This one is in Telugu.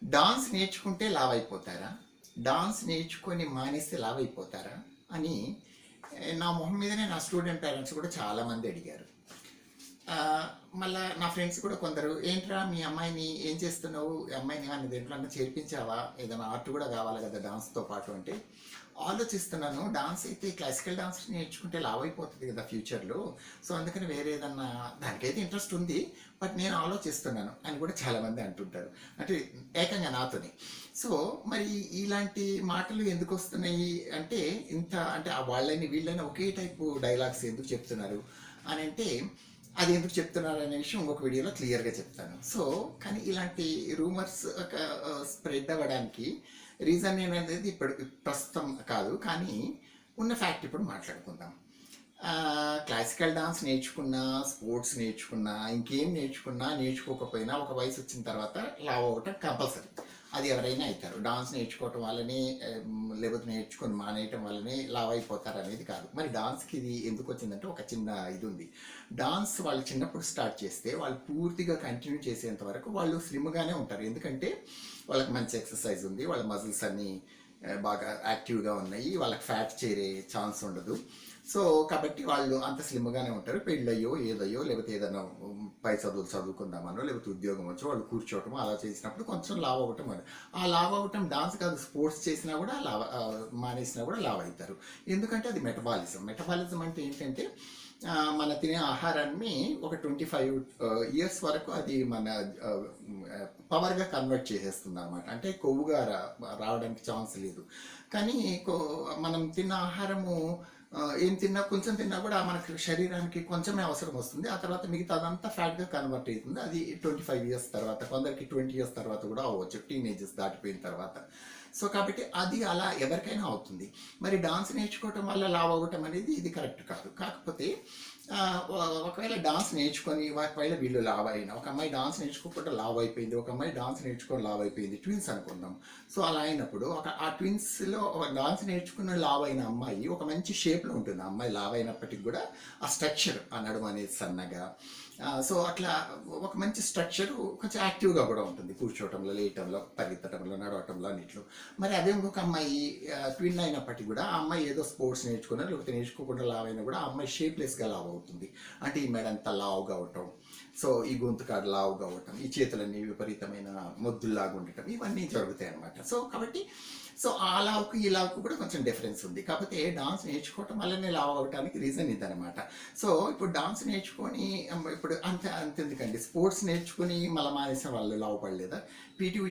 డాన్స్ నేర్చుకుంటే లావ్ అయిపోతారా? డాన్స్ నేర్చుకొని మానేస్తే లావ్ అయిపోతారా అని నా మొహం మీదనే నా స్టూడెంట్ పేరెంట్స్ కూడా చాలామంది అడిగారు. మళ్ళా నా ఫ్రెండ్స్ కూడా కొందరు, ఏంట్రా మీ అమ్మాయిని ఏం చేస్తున్నావు, అమ్మాయిని కానీ దేంట్లో అన్నా చేర్పించావా, ఏదైనా ఆర్ట్ కూడా కావాలి కదా డాన్స్తో పాటు అంటే, ఆలోచిస్తున్నాను. డాన్స్ అయితే క్లాసికల్ డాన్స్ నేర్చుకుంటే లావ్ అయిపోతుంది కదా ఫ్యూచర్లో, సో అందుకని వేరే ఏదన్నా దానికైతే ఇంట్రెస్ట్ ఉంది, బట్ నేను ఆలోచిస్తున్నాను అని కూడా చాలామంది అంటుంటారు, అంటే ఏకంగా నాతోని. సో మరి ఇలాంటి మాటలు ఎందుకు వస్తున్నాయి అంటే, ఇంత అంటే వాళ్ళని వీళ్ళని ఒకే టైపు డైలాగ్స్ ఎందుకు చెప్తున్నారు అని అంటే, అది ఎందుకు చెప్తున్నారు అనే విషయం ఇంకొక వీడియోలో క్లియర్గా చెప్తాను. సో కానీ ఇలాంటి రూమర్స్ స్ప్రెడ్ అవ్వడానికి రీజన్ ఏంటనేది ఇప్పుడు ప్రస్తుతం కాదు, కానీ ఉన్న ఫ్యాక్ట్ ఇప్పుడు మాట్లాడుకుందాం. క్లాసికల్ డాన్స్ నేర్చుకున్నా, స్పోర్ట్స్ నేర్చుకున్నా, ఇంకేం నేర్చుకున్నా నేర్చుకోకపోయినా ఒక వయసు వచ్చిన తర్వాత లావ్ అవ్వటం కంపల్సరీ. అది ఎవరైనా అవుతారు. డాన్స్ నేర్చుకోవటం వల్లనే లేకపోతే నేర్చుకొని మానేయటం వల్లనే లావ్ అయిపోతారు అనేది కాదు. మరి డాన్స్కి ఇది ఎందుకు వచ్చిందంటే ఒక చిన్న ఇది ఉంది. డాన్స్ వాళ్ళు చిన్నప్పుడు స్టార్ట్ చేస్తే వాళ్ళు పూర్తిగా కంటిన్యూ చేసేంత వరకు వాళ్ళు స్లిమ్గానే ఉంటారు. ఎందుకంటే వాళ్ళకి మంచి ఎక్సర్సైజ్ ఉంది, వాళ్ళ మజిల్స్ అన్నీ బాగా యాక్టివ్గా ఉన్నాయి, వాళ్ళకి ఫ్యాట్ చేరే ఛాన్స్ ఉండదు. సో కాబట్టి వాళ్ళు అంత స్లిమ్గానే ఉంటారు. పెళ్ళయ్యో ఏదయ్యో లేకపోతే ఏదైనా పై చదువులు చదువుకుందామనో లేకపోతే ఉద్యోగం వచ్చో వాళ్ళు కూర్చోవటం అలా చేసినప్పుడు కొంచెం లావ్ అవ్వటం అని. ఆ లావ్ అవ్వటం డాన్స్ కాదు, స్పోర్ట్స్ చేసినా కూడా లావ్, మానేసినా కూడా లావ్ అవుతారు. ఎందుకంటే అది మెటబాలిజం. మెటబాలిజం అంటే ఏంటంటే మన తినే ఆహారాన్ని ఒక 25 ఇయర్స్ వరకు అది మన పవర్గా కన్వర్ట్ చేసేస్తుంది అనమాట. అంటే కొవ్వుగా రావడానికి ఛాన్స్ లేదు. కానీ మనం తిన్న ఆహారము ఏం తిన్నా, కొంచెం తిన్నా కూడా మనకి శరీరానికి కొంచెమే అవసరం వస్తుంది. ఆ తర్వాత మిగతా అదంతా ఫ్యాట్గా కన్వర్ట్ అవుతుంది. అది 25 ఇయర్స్ తర్వాత, కొందరికి 20 ఇయర్స్ తర్వాత కూడా అవ్వచ్చు, టీనేజెస్ దాటిపోయిన తర్వాత. సో కాబట్టి అది అలా ఎవరికైనా అవుతుంది. మరి డాన్స్ నేర్చుకోవటం వల్ల లావ్ అవ్వటం అనేది ఇది కరెక్ట్ కాదు. కాకపోతే ఒకవేళ డాన్స్ నేర్చుకొని ఒకవేళ వీళ్ళు లావ్ అయినా, ఒక అమ్మాయి డాన్స్ నేర్చుకోకుండా లావ్ అయిపోయింది, ఒక అమ్మాయి డాన్స్ నేర్చుకొని లావ్ అయిపోయింది, ట్విన్స్ అనుకుందాం. సో అలా అయినప్పుడు ఆ ట్విన్స్లో ఒక డాన్స్ నేర్చుకున్న లావ్ అయిన అమ్మాయి ఒక మంచి షేప్లో ఉంటుంది. ఆ అమ్మాయి లావ్ అయినప్పటికీ కూడా ఆ స్ట్రక్చర్, ఆ నడుము అనేది సన్నగా, సో అట్లా ఒక మంచి స్ట్రక్చర్, కొంచెం యాక్టివ్గా కూడా ఉంటుంది, కూర్చోవటంలో, లేయటంలో, పరిగెత్తటంలో, నడవటంలో, అన్నిట్లో. మరి అదే ఇంకొక అమ్మాయి ట్విన్ అయినప్పటికీ కూడా ఆ అమ్మాయి ఏదో స్పోర్ట్స్ నేర్చుకున్నా లేకపోతే నేర్చుకోకుండా లావ్ అయినా కూడా ఆ అమ్మాయి షేప్లెస్గా లావ్ అవుతుంది. అంటే ఈ మెడంతా లావుగా అవటం, సో ఈ గొంతు కాడ లావుగా అవటం, ఈ చేతులన్నీ విపరీతమైన మొద్దుల్లాగా ఉండటం, ఇవన్నీ జరుగుతాయి అనమాట. సో కాబట్టి ఆ లావుకు ఈ లావుకు కూడా కొంచెం డిఫరెన్స్ ఉంది. కాకపోతే డాన్స్ నేర్చుకోవటం వల్లనే లావు అవడానికి రీజన్ ఇదనమాట. సో ఇప్పుడు డాన్స్ నేర్చుకొని ఇప్పుడు అంతెందుకండి, స్పోర్ట్స్ నేర్చుకుని మళ్ళీ మానేసిన వాళ్ళు లావు పడలేదా? పీటీ